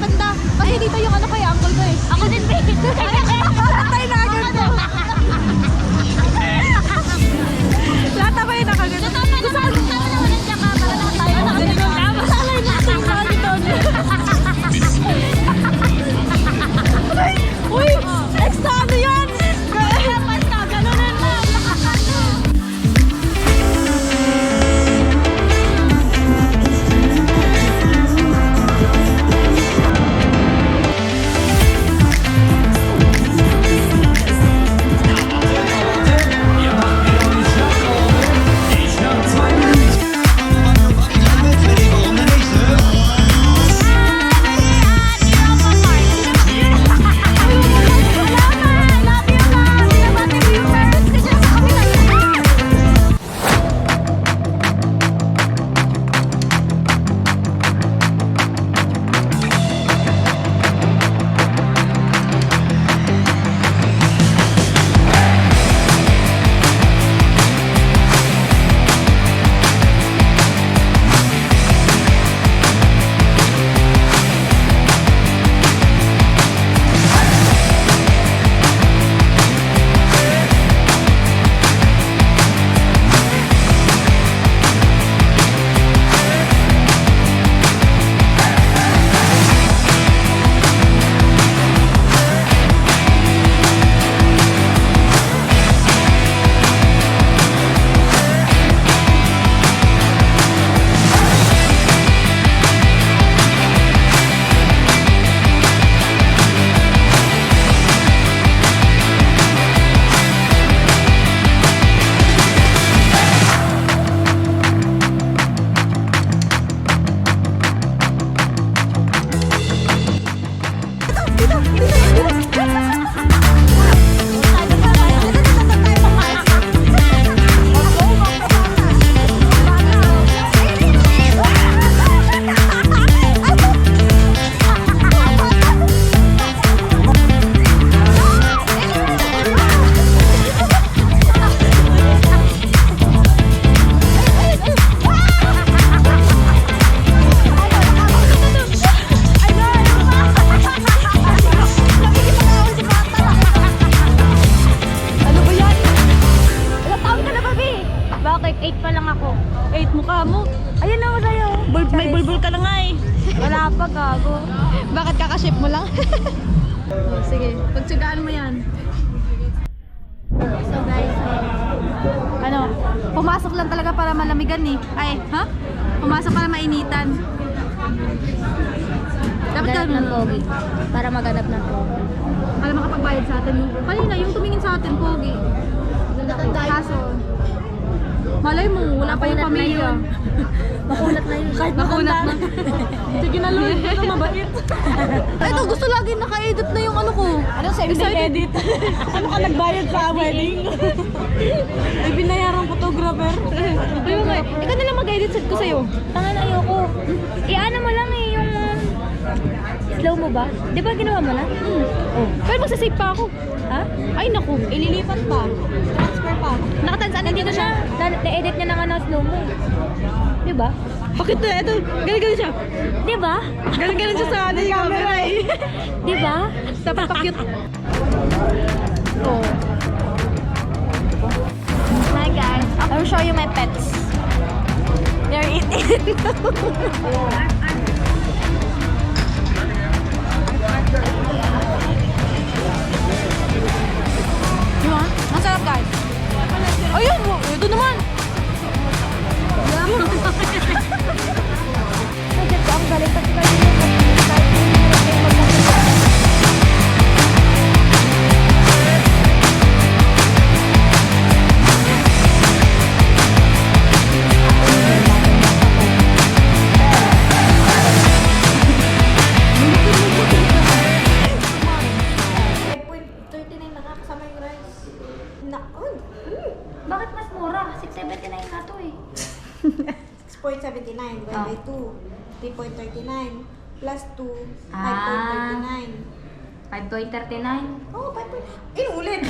maganda. Kasi dito yung ano kaya, uncle ko eh. Ako din, babe. Tayo na agad to. Lahat na ba yung nakaganda? Tama naman ang tsaka. Para na tayo na. Masalay na sa mga dito. Uy! Extra ano yan? Basta, ganunan lang. Bakit? 8 pa lang ako. 8 mukha mo. Ayun na wala yun. May bulbul ka na nga eh. Wala pa, gago. Bakit kakaship mo lang? Sige, pagtsagaan mo yan. So guys, ano, pumasok lang talaga para malamigan eh. Ay, ha? Pumasok para mainitan. Dapat Ganap ng pogi. Para maganap ng pogi. para makapagbayad sa atin. Kanina, yung tumingin sa atin, pogi. Kaso, malay mo, wala pa yung Makunat na pamilya. yun. Makunat na yun. Nakunat na. Sige na, Lord. Ito mabait. Ito, gusto lagi naka-edit na yung ano ko. Ano sa edit? Ano ka nagbayad sa wedding? Ay, binayarang photographer. Ayun nga, ikaw na lang mag-edit set ko sa'yo. Tangan ayoko. I-ano mo lang eh, yung... slow mo ba? Di ba ginawa mo na? Oh. Pero magsasave pa ako. Ha? Ay, naku. Ililipat pa. Transfer pa. Nakatansan Nandito siya. Na-edit niya na nga ng slow mo. Di ba? Bakit na? Ito, galing siya. Di ba? Galing siya sa ano, yung camera eh. Di ba? Dapat pa-cute. Oh. Hi guys. I will show you my pets. They're eating. Diba? Ang sarap, guys. Ayun, ito naman. Sagad ko ang galing kasi kayo kahit hindi nila kayo magkakita. Bakit mas mura? 6.79 na to eh. 6.79 divided by 2, 3.39 plus 2, Ah. 5.39. 5.39? Oh, 5.39. Inulit!